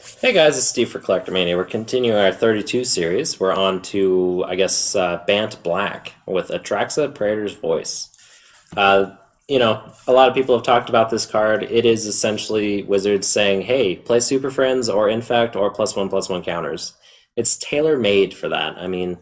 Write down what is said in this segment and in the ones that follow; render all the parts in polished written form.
Hey guys, it's Steve for CollectorMania. We're continuing our 32 series. We're on to, I guess, Bant-Black with Atraxa, Praetors Voice. A lot of people have talked about this card. It is essentially Wizards saying, hey, play Super Friends or Infect or +1/+1 counters. It's tailor-made for that. I mean,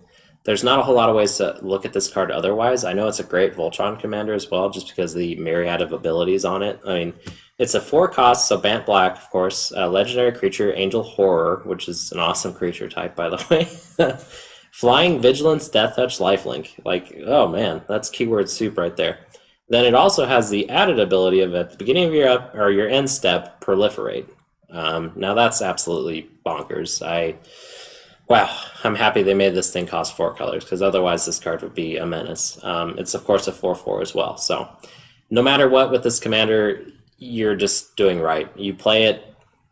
there's not a whole lot of ways to look at this card otherwise. I know it's a great Voltron commander as well, just because of the myriad of abilities on it. I mean, it's a 4 cost, so Bant-Black, of course, a legendary creature, Angel Horror, which is an awesome creature type, by the way. Flying, Vigilance, Death Touch, Lifelink. Like, oh man, that's keyword soup right there. Then it also has the added ability of, at the beginning of your up or your end step, Proliferate. Now that's absolutely bonkers. Wow, I'm happy they made this thing cost 4 colors, because otherwise this card would be a menace. It's of course a 4/4 as well, so no matter what with this commander, you're just doing right. You play it,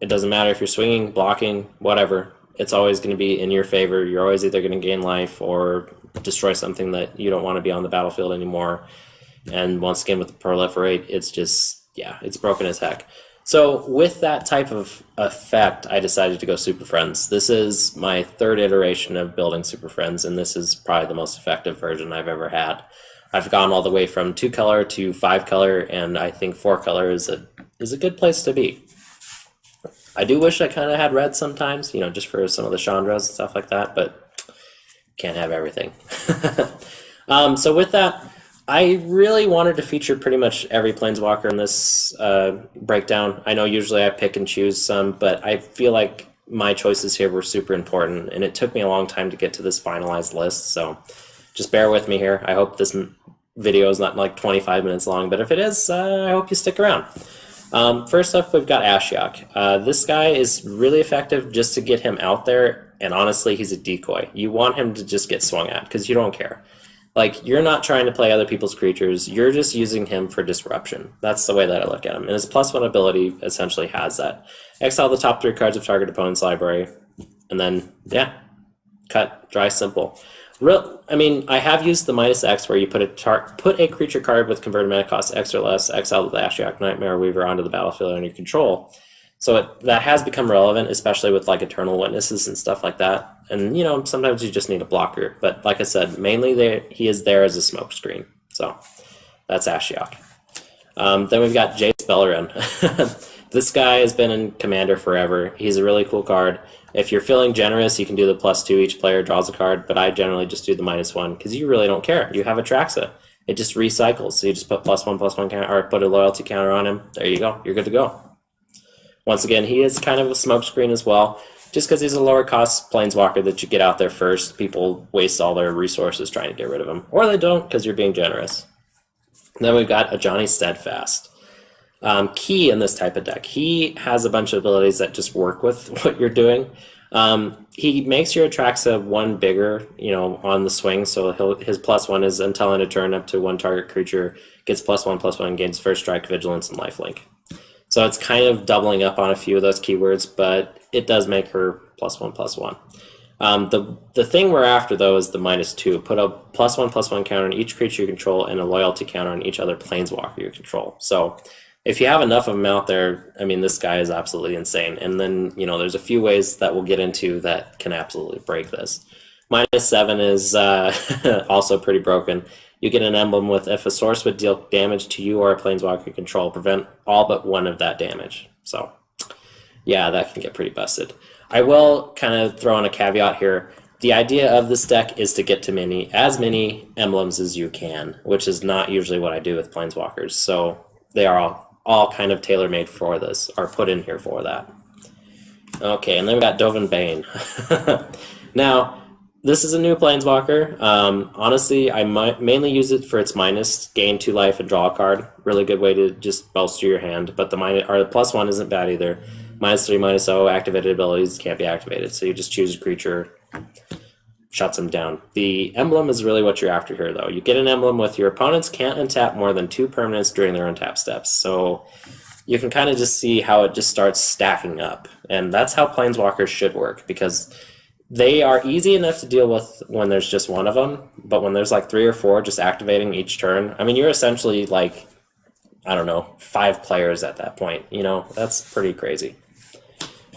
it doesn't matter if you're swinging, blocking, whatever. It's always going to be in your favor. You're always either going to gain life or destroy something that you don't want to be on the battlefield anymore. And once again with the Proliferate, it's just, yeah, it's broken as heck. So with that type of effect, I decided to go Super Friends. This is my 3rd iteration of building Super Friends, and this is probably the most effective version I've ever had. I've gone all the way from 2 color to 5 color, and I think 4 color is a good place to be. I do wish I kind of had red sometimes, you know, just for some of the Chandras and stuff like that, but can't have everything. So with that, I really wanted to feature pretty much every Planeswalker in this breakdown. I know usually I pick and choose some, but I feel like my choices here were super important, and it took me a long time to get to this finalized list, so just bear with me here. I hope this video is not like 25 minutes long, but if it is, I hope you stick around. First up, we've got Ashiok. This guy is really effective just to get him out there, and honestly, he's a decoy. You want him to just get swung at, because you don't care. Like, you're not trying to play other people's creatures, you're just using him for disruption. That's the way that I look at him. And his +1 ability essentially has that. Exile the top 3 cards of target opponent's library, and then, yeah, cut, dry, simple. I mean, I have used the -X where you put a creature card with converted mana cost X or less, exile the Ashiok Nightmare Weaver onto the battlefield under your control. So that has become relevant, especially with like Eternal Witnesses and stuff like that. And you know, sometimes you just need a blocker. But like I said, mainly he is there as a smokescreen. So that's Ashiok. Then we've got Jace Beleren. This guy has been in Commander forever. He's a really cool card. If you're feeling generous, you can do the +2, each player draws a card, but I generally just do the -1 because you really don't care. You have Atraxa. It just recycles. So you just put +1/+1 counter, or put a loyalty counter on him. There you go. You're good to go. Once again, he is kind of a smokescreen as well. Just because he's a lower cost Planeswalker that you get out there first, people waste all their resources trying to get rid of him. Or they don't because you're being generous. And then we've got a Johnny Steadfast. Key in this type of deck. He has a bunch of abilities that just work with what you're doing. He makes your Atraxa 1 bigger, you know, on the swing. So his +1 is until end of turn up to 1 target creature gets +1/+1, gains first strike, vigilance, and lifelink. So it's kind of doubling up on a few of those keywords, but it does make her +1/+1. The thing we're after, though, is the -2. Put a +1/+1 counter on each creature you control and a loyalty counter on each other Planeswalker you control. So if you have enough of them out there, I mean, this guy is absolutely insane. And then, you know, there's a few ways that we'll get into that can absolutely break this. -7 is also pretty broken. You get an emblem with, if a source would deal damage to you or a Planeswalker you control, prevent all but 1 of that damage. So, yeah, that can get pretty busted. I will kind of throw in a caveat here. The idea of this deck is to get to as many emblems as you can, which is not usually what I do with Planeswalkers. So they are all kind of tailor-made for this, or put in here for that. Okay, and then we got Dovan Bane. Now, this is a new Planeswalker. Honestly, I might mainly use it for its gain 2 life and draw a card. Really good way to just bolster your hand. But the +1 isn't bad either. -3, -0, activated abilities can't be activated. So you just choose a creature, shuts them down. The emblem is really what you're after here, though. You get an emblem with your opponents can't untap more than 2 permanents during their untap steps. So you can kind of just see how it just starts stacking up. And that's how Planeswalkers should work, because they are easy enough to deal with when there's just 1 of them, but when there's like 3 or 4 just activating each turn, I mean, you're essentially like, I don't know, 5 players at that point. You know, that's pretty crazy.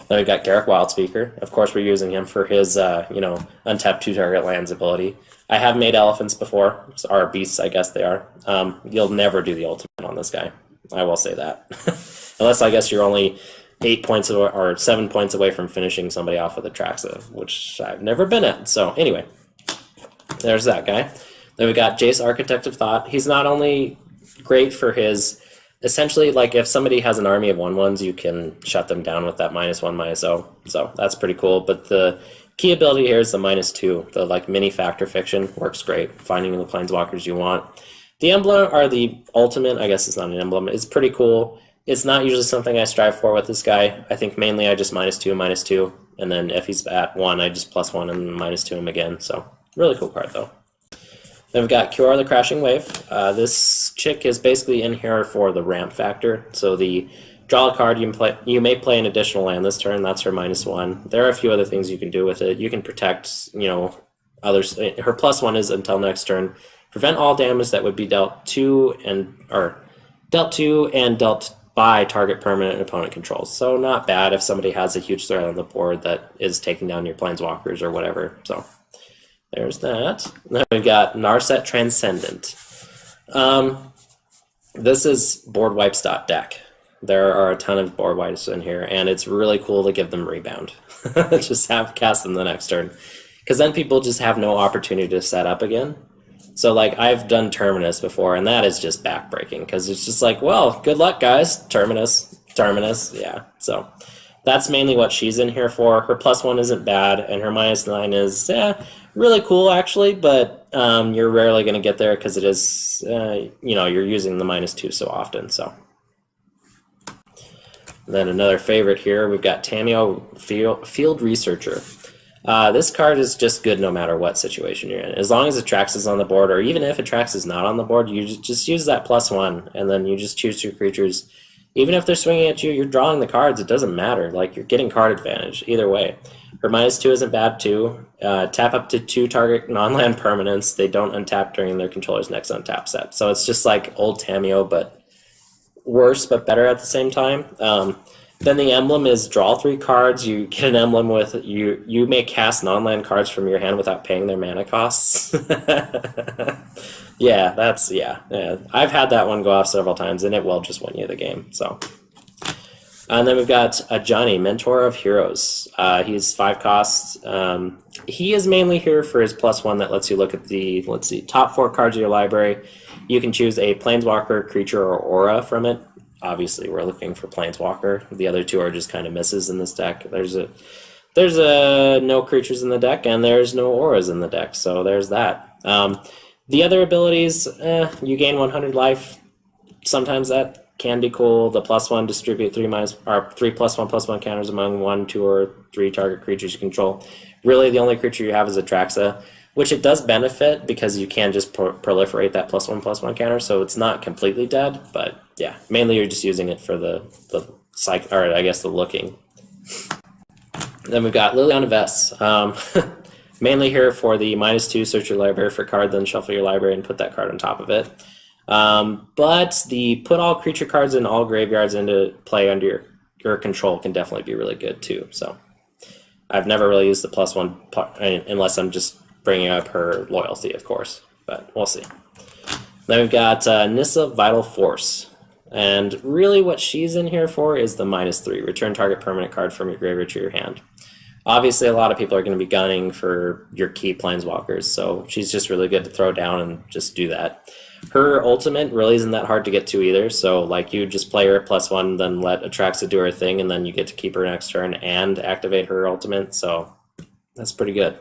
Then we've got Garrett Wilde Speaker. Of course, we're using him for his, you know, untap 2-target lands ability. I have made elephants before, or beasts, I guess they are. You'll never do the ultimate on this guy. I will say that. Unless, I guess, you're only 8 points away, or 7 points away from finishing somebody off with Atraxa, which I've never been at. So, anyway, there's that guy. Then we've got Jace, Architect of Thought. He's not only great for his... Essentially, like, if somebody has an army of 1/1s, you can shut them down with that -1/-0. So that's pretty cool. But the key ability here is the -2. The, like, mini Factor Fiction works great. Finding the planeswalkers you want. The emblem, or the ultimate, I guess it's not an emblem, is pretty cool. It's not usually something I strive for with this guy. I think mainly I just -2, -2. And then if he's at 1, I just +1 and -2 him again. So really cool card, though. Then we've got Cure the Crashing Wave. This chick is basically in here for the ramp factor. So the draw a card, you may play an additional land this turn. That's her -1. There are a few other things you can do with it. You can protect, you know, others. Her +1 is until next turn. Prevent all damage that would be dealt to and dealt by target permanent opponent controls. So not bad if somebody has a huge threat on the board that is taking down your planeswalkers or whatever. So there's that. Then we've got Narset Transcendent. This is board wipes deck. There are a ton of board wipes in here, and it's really cool to give them rebound. Just cast them the next turn. Because then people just have no opportunity to set up again. So, like, I've done Terminus before, and that is just backbreaking. Because it's just like, well, good luck, guys. Terminus, yeah. So that's mainly what she's in here for. Her +1 isn't bad, and her -9 is, really cool, actually, but you're rarely going to get there because it is, you know, you're using the -2 so often. So then another favorite here, we've got Tamio, Field Researcher. This card is just good no matter what situation you're in. As long as Atraxa is on the board, or even if Atraxa is not on the board, you just use that +1, and then you just choose 2 creatures. Even if they're swinging at you, you're drawing the cards. It doesn't matter. Like, you're getting card advantage either way. Her -2 isn't bad too. Tap up to 2 target non-land permanents. They don't untap during their controller's next untap set. So it's just like old Tamio, but worse, but better at the same time. Then the emblem is draw 3 cards. You get an emblem with you may cast non-land cards from your hand without paying their mana costs. Yeah, yeah. I've had that one go off several times, and it will just win you the game. So. And then we've got Johnny, Mentor of Heroes. He's 5 costs. He is mainly here for his +1 that lets you look at the, let's see, top 4 cards of your library. You can choose a Planeswalker, creature, or aura from it. Obviously, we're looking for Planeswalker. The other 2 are just kind of misses in this deck. There's no creatures in the deck, and there's no auras in the deck, so there's that. The other abilities, you gain 100 life. Sometimes that can be cool. The +1 distribute 3 +1/+1 counters among 1, 2, or 3 target creatures you control. Really, the only creature you have is Atraxa, which it does benefit because you can just proliferate that +1/+1 counter, so it's not completely dead. But yeah, mainly you're just using it for the or I guess the looking. Then we've got Liliana Vess. Mainly here for the -2, search your library for a card, then shuffle your library and put that card on top of it. But the put all creature cards in all graveyards into play under your control can definitely be really good too. So I've never really used the +1 unless I'm just bringing up her loyalty, of course, but we'll see. Then we've got Nyssa, Vital Force. And really what she's in here for is the -3. Return target permanent card from your graveyard to your hand. Obviously, a lot of people are going to be gunning for your key planeswalkers, so she's just really good to throw down and just do that. Her ultimate really isn't that hard to get to either, so like you just play her at +1, then let Atraxa do her thing, and then you get to keep her next turn and activate her ultimate, so that's pretty good.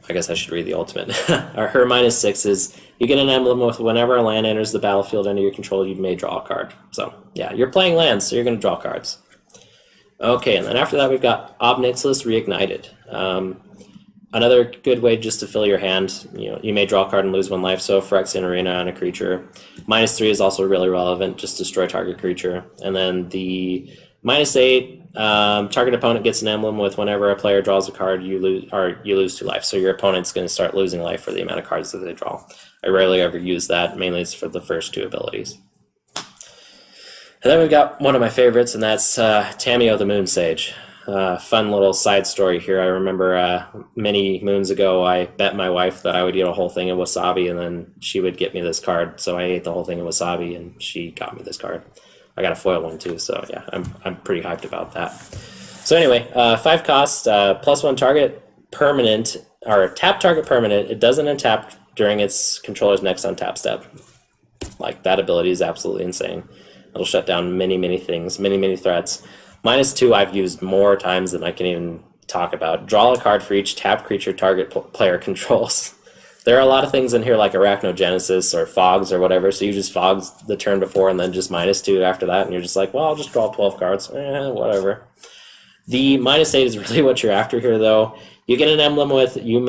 I guess I should read the ultimate. Her -6 is you get an emblem with whenever a land enters the battlefield under your control, you may draw a card. So yeah, you're playing lands, so you're going to draw cards. Okay, and then after that we've got Ob Nixilis Reignited. Another good way just to fill your hand. You may draw a card and lose 1 life, so Phyrexian Arena on a creature. -3 is also really relevant, just destroy target creature. And then the -8, target opponent gets an emblem with whenever a player draws a card, you lose 2 life. So your opponent's going to start losing life for the amount of cards that they draw. I rarely ever use that, mainly it's for the first 2 abilities. And then we've got one of my favorites, and that's Tamio the Moon Sage. Fun little side story here. I remember many moons ago, I bet my wife that I would eat a whole thing of wasabi, and then she would get me this card. So I ate the whole thing of wasabi, and she got me this card. I got a foil one too, so yeah, I'm pretty hyped about that. So anyway, 5 cost, +1 target permanent, or tap target permanent. It doesn't untap during its controller's next untap step. Like, that ability is absolutely insane. It'll shut down many things, many threats. -2 I've used more times than I can even talk about. Draw a card for each tapped creature target player controls. There are a lot of things in here like Arachnid Genesis or Fogs or whatever, so you just Fogs the turn before and then just -2 after that, and you're just like, well, I'll just draw 12 cards. Whatever. The -8 is really what you're after here, though. You get an emblem with you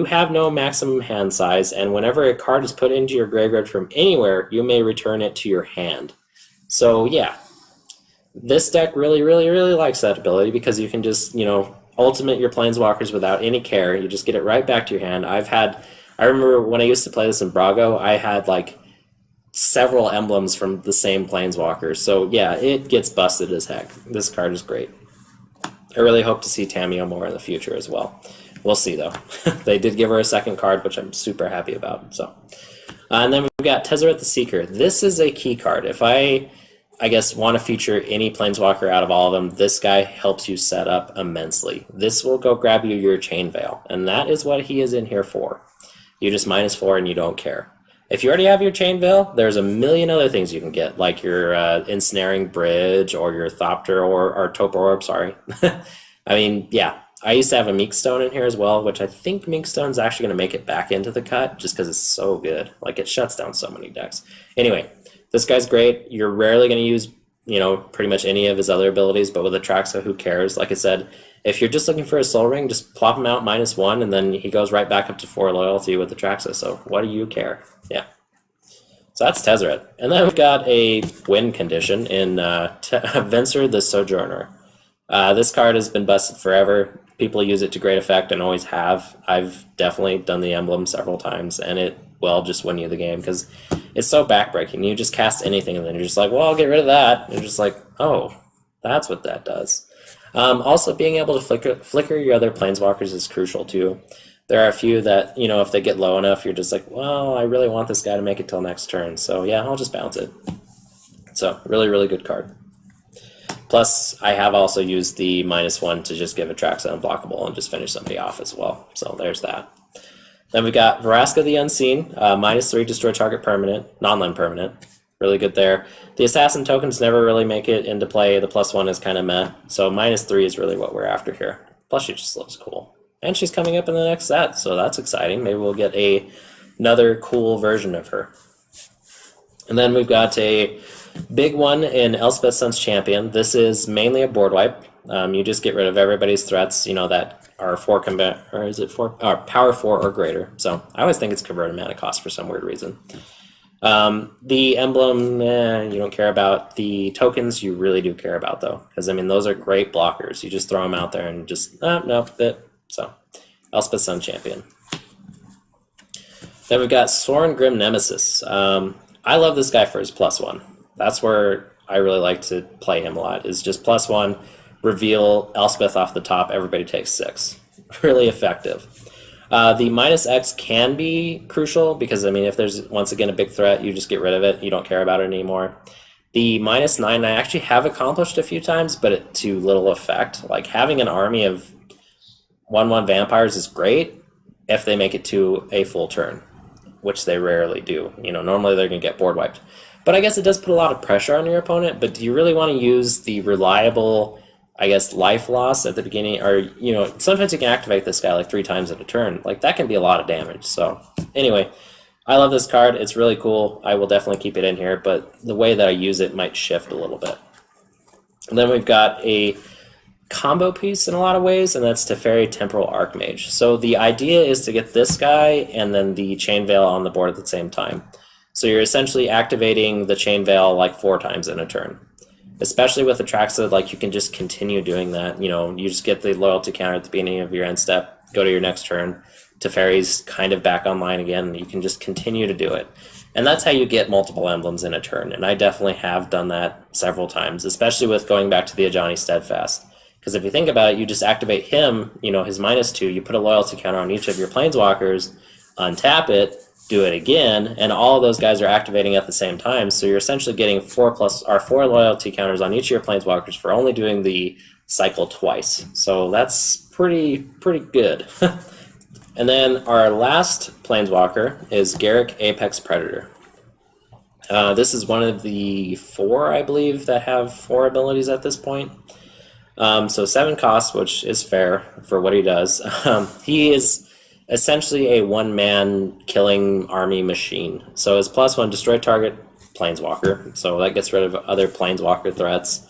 have no maximum hand size, and whenever a card is put into your graveyard from anywhere, you may return it to your hand. So yeah, this deck really likes that ability because you can just, ultimate your planeswalkers without any care. You just get it right back to your hand. I remember when I used to play this in Brago, I had like several emblems from the same planeswalker. So yeah, it gets busted as heck. This card is great. I really hope to see Tamia more in the future as well. We'll see though. They did give her a second card, which I'm super happy about. So, and then we've got Tezzeret the Seeker. This is a key card. If I guess want to feature any planeswalker out of all of them, this guy helps you set up immensely. This will go grab you your Chain Veil, and that is what he is in here for. You just -4 and you don't care. If you already have your Chain Veil, there's a million other things you can get, like your Ensnaring Bridge or your Thopter or Topo Orb, sorry. I mean, yeah, I used to have a Meekstone in here as well, which I think Meekstone's actually going to make it back into the cut just because it's so good. Like, it shuts down so many decks. Anyway, this guy's great. You're rarely going to use, pretty much any of his other abilities, but with Atraxa, who cares? Like I said, if you're just looking for a Soul Ring, just plop him out -1, and then he goes right back up to 4 loyalty with Atraxa, so what do you care? Yeah. So that's Tezzeret. And then we've got a win condition in Venser the Sojourner. This card has been busted forever. People use it to great effect and always have. I've definitely done the emblem several times, and it will just win you the game because it's so backbreaking. You just cast anything, and then you're just like, well, I'll get rid of that. And you're just like, oh, that's what that does. Also, being able to flicker your other planeswalkers is crucial too. There are a few that, if they get low enough, you're just like, well, I really want this guy to make it till next turn. So yeah, I'll just bounce it. So really good card. Plus, I have also used the -1 to just give Atraxa unblockable and just finish somebody off as well. So there's that. Then we got Vraska the Unseen, -3, destroy target permanent, non-land permanent. Really good there. The Assassin tokens never really make it into play. The +1 is kind of meh. So -3 is really what we're after here. Plus, she just looks cool. And she's coming up in the next set, so that's exciting. Maybe we'll get another cool version of her. And then we've got a big one in LSystems Champions. This is mainly a board wipe. You just get rid of everybody's threats, that are power 4 or greater. So I always think it's converted mana cost for some weird reason. The emblem, you don't care about. The tokens you really do care about, though, because those are great blockers. You just throw them out there and just so LSystems Champion. Then we've got Sorin Grim Nemesis. I love this guy for his +1. That's where I really like to play him a lot. Is just +1, reveal Elspeth off the top. Everybody takes 6. Really effective. The -X can be crucial because, if there's, once again, a big threat, you just get rid of it. You don't care about it anymore. The -9 I actually have accomplished a few times, but to little effect. Like, having an army of 1/1 vampires is great if they make it to a full turn, which they rarely do. Normally they're going to get board wiped. But I guess it does put a lot of pressure on your opponent, but do you really want to use the reliable, life loss at the beginning, or, sometimes you can activate this guy like 3 times at a turn. Like, that can be a lot of damage. So, anyway, I love this card. It's really cool. I will definitely keep it in here, but the way that I use it might shift a little bit. And then we've got a combo piece in a lot of ways, and that's Teferi Temporal Ark Mage. So the idea is to get this guy and then the Chain Veil on the board at the same time. So you're essentially activating the Chain Veil like 4 times in a turn. Especially with Atraxa, you can just continue doing that. You just get the loyalty counter at the beginning of your end step, go to your next turn. Teferi's kind of back online again, and you can just continue to do it. And that's how you get multiple emblems in a turn, and I definitely have done that several times, especially with going back to the Ajani Steadfast. Because if you think about it, you just activate him, you know, his -2, you put a loyalty counter on each of your planeswalkers, untap it, do it again, and all of those guys are activating at the same time, so you're essentially getting 4 loyalty counters on each of your planeswalkers for only doing the cycle twice. So that's pretty good. And then our last planeswalker is Garrick Apex Predator. This is one of the 4, I believe, that have 4 abilities at this point. So 7 costs, which is fair for what he does. He is essentially a one-man killing army machine. So his +1, destroy target planeswalker. So that gets rid of other planeswalker threats.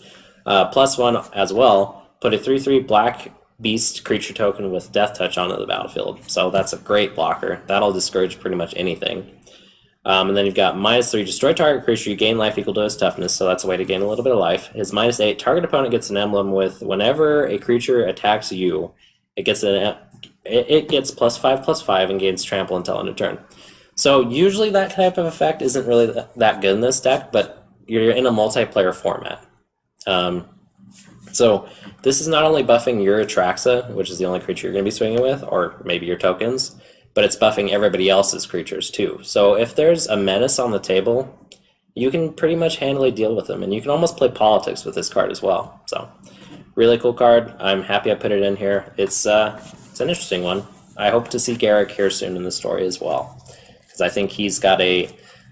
+1 as well, put a 3/3 black beast creature token with death touch onto the battlefield. So that's a great blocker. That'll discourage pretty much anything. And then you've got -3, destroy target creature, you gain life equal to his toughness, so that's a way to gain a little bit of life. His -8, target opponent gets an emblem with whenever a creature attacks you, it gets +5/+5 and gains trample until end of turn. So usually that type of effect isn't really that good in this deck, but you're in a multiplayer format. So this is not only buffing your Atraxa, which is the only creature you're going to be swinging with, or maybe your tokens, but it's buffing everybody else's creatures too. So if there's a menace on the table, you can pretty much handily deal with them, and you can almost play politics with this card as well. So really cool card. I'm happy I put it in here. It's an interesting one. I hope to see Garrick here soon in the story as well, because I think he's got a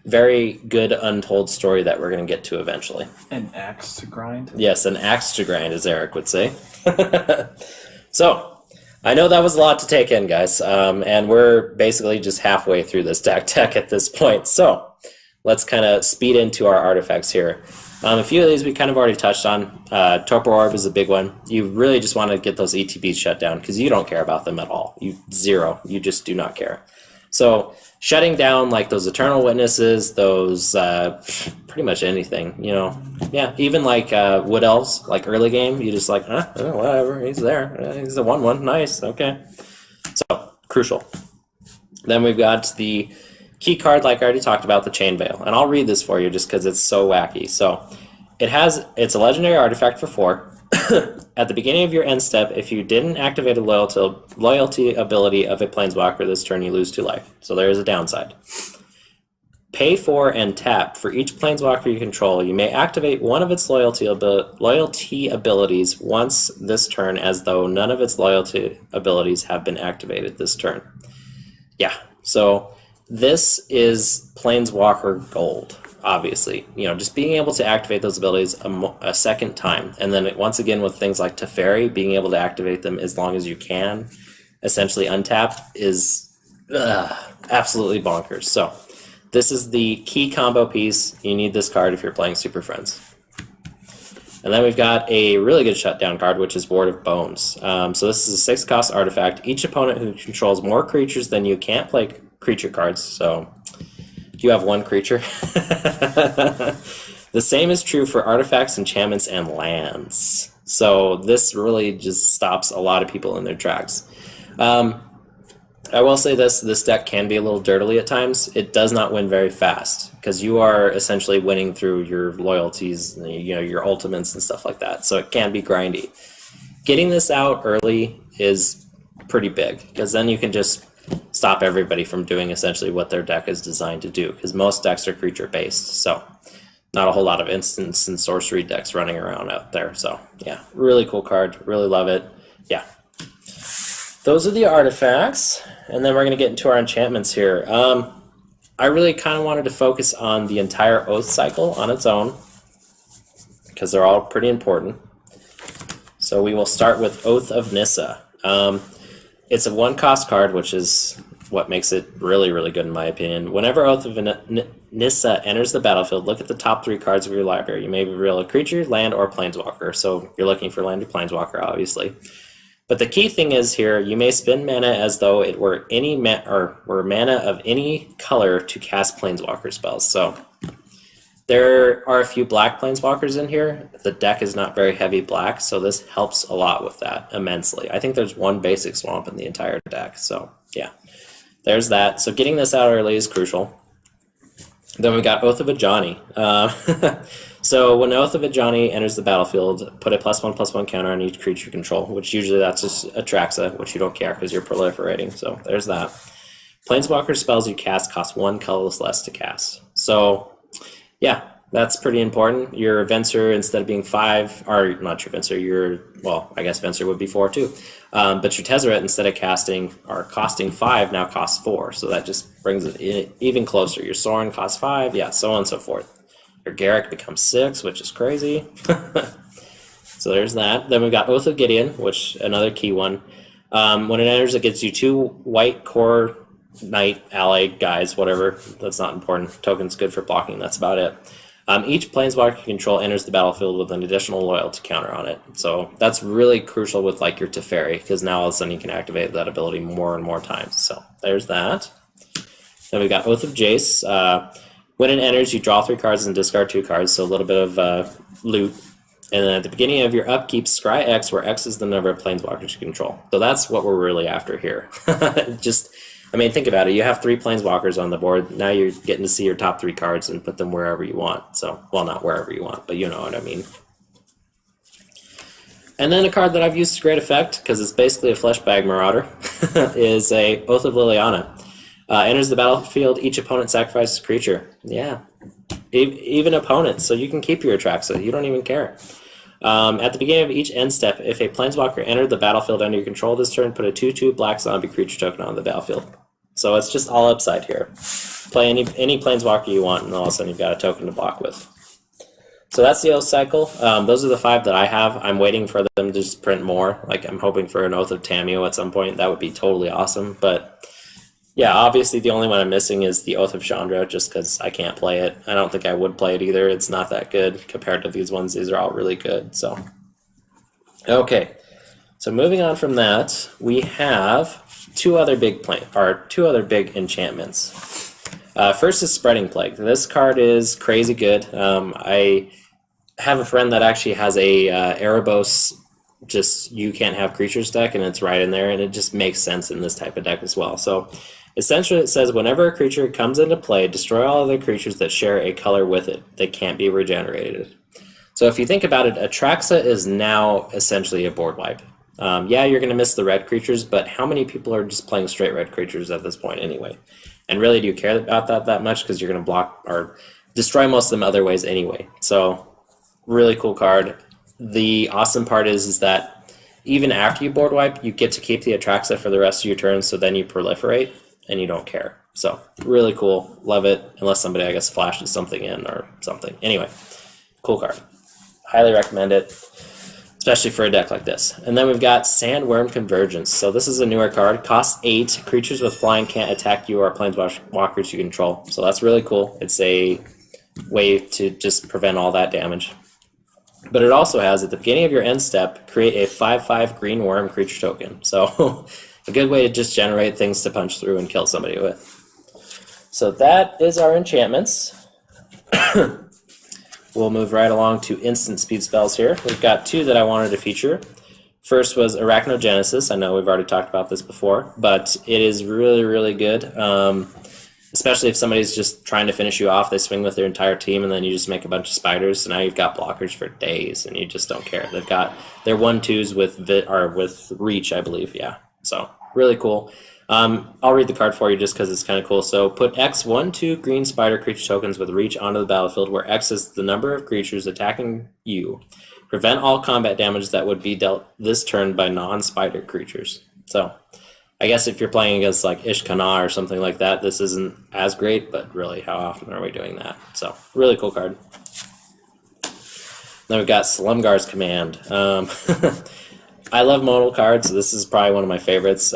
very good untold story that we're going to get to eventually. An axe to grind? Yes, an axe to grind, as Eric would say. So, I know that was a lot to take in, guys, and we're basically just halfway through this deck at this point. So, let's kind of speed into our artifacts here. A few of these we kind of already touched on. Temporal Orb is a big one. You really just want to get those ETBs shut down because you don't care about them at all. You just do not care. So shutting down like those Eternal Witnesses, those pretty much anything, you know. Yeah, even like Wood Elves, like early game, you just like, whatever, he's there. He's a 1/1, nice, okay. So, crucial. Then we've got the key card, like I already talked about, the Chain Veil. And I'll read this for you just because it's so wacky. So, it's a legendary artifact for 4. At the beginning of your end step, if you didn't activate a loyalty ability of a planeswalker this turn, you lose 2 life. So there is a downside. Pay 4 and tap. For each planeswalker you control, you may activate one of its loyalty abilities once this turn, as though none of its loyalty abilities have been activated this turn. Yeah, so this is planeswalker gold. Obviously, you know, just being able to activate those abilities a second time, and then once again with things like Teferi, being able to activate them as long as you can, essentially untapped, is absolutely bonkers. So this is the key combo piece. You need this card if you're playing Super Friends. And then we've got a really good shutdown card, which is Ward of Bones. So this is a 6-cost artifact. Each opponent who controls more creatures than you can't play creature cards, so you have 1 creature. The same is true for artifacts, enchantments, and lands. So this really just stops a lot of people in their tracks. I will say this deck can be a little dirtily at times. It does not win very fast, because you are essentially winning through your loyalties, you know, your ultimates and stuff like that. So it can be grindy. Getting this out early is pretty big, because then you can just stop everybody from doing essentially what their deck is designed to do, because most decks are creature based, so not a whole lot of instants and sorcery decks running around out there. So yeah, really cool card, really love it. Yeah, those are the artifacts, and then we're going to get into our enchantments here. I really kind of wanted to focus on the entire Oath cycle on its own, because they're all pretty important. So we will start with Oath of Nyssa. It's a 1-cost card, which is what makes it really, really good in my opinion. Whenever Oath of Nyssa enters the battlefield, look at the top 3 cards of your library. You may reveal a creature, land, or planeswalker. So you're looking for land or planeswalker, obviously. But the key thing is here, you may spend mana as though it were mana of any color to cast planeswalker spells. So there are a few black planeswalkers in here. The deck is not very heavy black, so this helps a lot with that immensely. I think there's 1 basic swamp in the entire deck, so yeah. There's that. So getting this out early is crucial. Then we got Oath of Ajani. So when Oath of Ajani enters the battlefield, put a +1/+1 counter on each creature you control, which usually that's just Atraxa, which you don't care because you're proliferating. So there's that. Planeswalker spells you cast cost 1 colorless less to cast. So yeah, that's pretty important. Your Venser, instead of being 5, or not your Venser, your, well, I guess Venser would be 4 too. But your Tezzeret, instead of casting or costing 5, now costs 4. So that just brings it even closer. Your Sorin costs 5, yeah, so on and so forth. Your Garrick becomes 6, which is crazy. So there's that. Then we've got Oath of Gideon, which another key one. When it enters, it gets you 2 white core knight ally guys, whatever. That's not important. Token's good for blocking. That's about it. Each planeswalker you control enters the battlefield with an additional loyalty counter on it. So that's really crucial with like your Teferi, because now all of a sudden you can activate that ability more and more times. So there's that. Then we've got Oath of Jace. When it enters, you draw 3 cards and discard 2 cards, so a little bit of loot. And then at the beginning of your upkeep, scry X, where X is the number of planeswalkers you control. So that's what we're really after here. Just, I mean, think about it. You have 3 planeswalkers on the board. Now you're getting to see your top 3 cards and put them wherever you want. So, well, not wherever you want, but you know what I mean. And then a card that I've used to great effect, because it's basically a flesh bag Marauder, is a Oath of Liliana. Enters the battlefield, each opponent sacrifices a creature. Yeah, even opponents, so you can keep your Atraxa. You don't even care. At the beginning of each end step, if a planeswalker entered the battlefield under your control this turn, put a 2/2 black zombie creature token on the battlefield. So it's just all upside here. Play any planeswalker you want, and all of a sudden you've got a token to block with. So that's the Oath cycle. Those are the 5 that I have. I'm waiting for them to just print more. Like, I'm hoping for an Oath of Tamio at some point. That would be totally awesome. But yeah, obviously the only one I'm missing is the Oath of Chandra, just because I can't play it. I don't think I would play it either. It's not that good compared to these ones. These are all really good. So, okay. So moving on from that, we have 2 other big enchantments. First is Spreading Plague. This card is crazy good. I have a friend that actually has a Erebos, just you can't have creatures deck, and it's right in there, and it just makes sense in this type of deck as well. So essentially it says whenever a creature comes into play, destroy all other creatures that share a color with it. They can't be regenerated. So if you think about it, Atraxa is now essentially a board wipe. Yeah, you're going to miss the red creatures, but how many people are just playing straight red creatures at this point anyway? And really, do you care about that much? Because you're going to block or destroy most of them other ways anyway. So really cool card. The awesome part is that even after you board wipe, you get to keep the Atraxa for the rest of your turn, so then you proliferate and you don't care. So really cool. Love it. Unless somebody, I guess, flashes something in or something. Anyway, cool card. Highly recommend it, especially for a deck like this. And then we've got Sandworm Convergence. So this is a newer card. Costs 8. Creatures with flying can't attack you or planeswalkers you control. So that's really cool. It's a way to just prevent all that damage. But it also has, at the beginning of your end step, create a 5/5 green worm creature token. So a good way to just generate things to punch through and kill somebody with. So that is our enchantments. We'll move right along to instant speed spells here. We've got 2 that I wanted to feature. First was Arachnid Genesis. I know we've already talked about this before, but it is really, really good. Especially if somebody's just trying to finish you off, they swing with their entire team, and then you just make a bunch of spiders. So now you've got blockers for days, and you just don't care. They've got their 1/2s with reach, I believe. Yeah, so really cool. I'll read the card for you just because it's kind of cool. So put X 1/2 green spider creature tokens with reach onto the battlefield, where X is the number of creatures attacking you. Prevent all combat damage that would be dealt this turn by non-spider creatures. So I guess if you're playing against like Ishkana or something like that, this isn't as great, but really, how often are we doing that? So, really cool card. Then we've got Slumgar's Command. I love modal cards, so this is probably one of my favorites.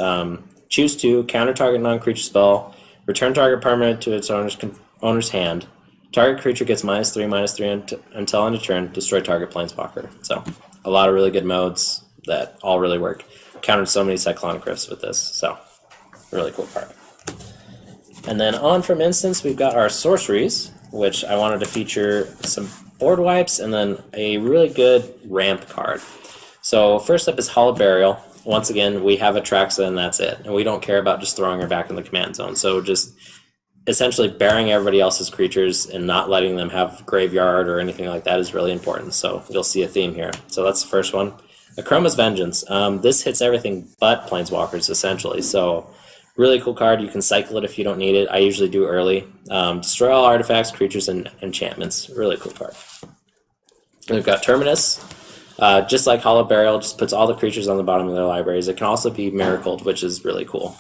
Choose 2, counter target non-creature spell, return target permanent to its owner's hand. Target creature gets -3/-3 until end of turn, destroy target planeswalker. So, a lot of really good modes that all really work. Countered so many Cyclonic Rifts with this, so really cool card. And then on from instance, we've got our sorceries, which I wanted to feature some board wipes and then a really good ramp card. So first up is Hallowed Burial. Once again, we have Atraxa and that's it, and we don't care about just throwing her back in the command zone. So just essentially burying everybody else's creatures and not letting them have graveyard or anything like that is really important. So you'll see a theme here. So that's the first one. Akroma's Vengeance. This hits everything but Planeswalkers, essentially. So really cool card. You can cycle it if you don't need it. I usually do early. Destroy all artifacts, creatures, and enchantments. Really cool card. We've got Terminus. Just like Hollow Burial, just puts all the creatures on the bottom of their libraries. It can also be Miracled, which is really cool.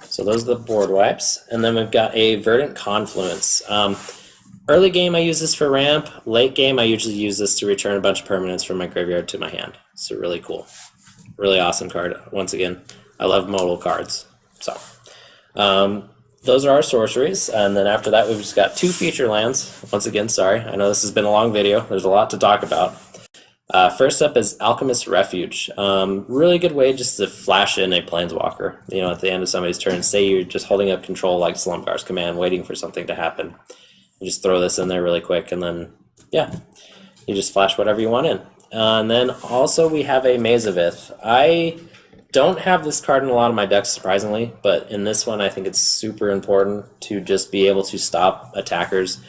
So those are the board wipes. And then we've got a Verdant Confluence. Early game I use this for ramp. Late game I usually use this to return a bunch of permanents from my graveyard to my hand. So really cool. Really awesome card. Once again, I love modal cards. So those are our sorceries. And then after that we've just got 2 feature lands. Once again, sorry. I know this has been a long video. There's a lot to talk about. First up is Alchemist Refuge. Really good way just to flash in a Planeswalker. You know, at the end of somebody's turn, say you're just holding up control like Slumgar's Command, waiting for something to happen. You just throw this in there really quick, and then, yeah, you just flash whatever you want in. And then also we have a Maze of Ith. I don't have this card in a lot of my decks, surprisingly, but in this one I think it's super important to just be able to stop attackers.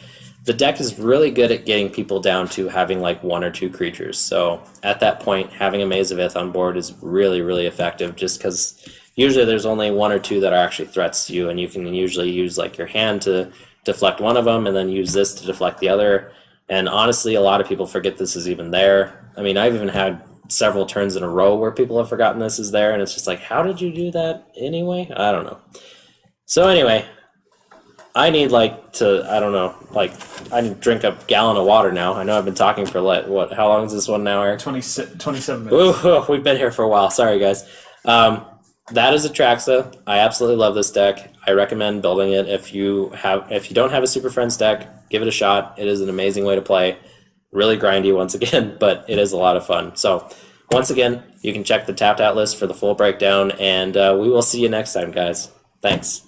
The deck is really good at getting people down to having like 1 or 2 creatures. So at that point, having a Maze of Ith on board is really, really effective, just because usually there's only 1 or 2 that are actually threats to you, and you can usually use like your hand to deflect one of them and then use this to deflect the other. And honestly, a lot of people forget this is even there. I mean, I've even had several turns in a row where people have forgotten this is there, and it's just like, how did you do that anyway? I don't know. So anyway, I need like to, I don't know, like I need to drink a gallon of water now. I know I've been talking for what, how long is this one now, Eric? 27 minutes. Ooh, we've been here for a while. Sorry, guys. That is Atraxa. I absolutely love this deck. I recommend building it. If you don't have a Super Friends deck, give it a shot. It is an amazing way to play. Really grindy once again, but it is a lot of fun. So once again, you can check the tapped out list for the full breakdown, and we will see you next time, guys. Thanks.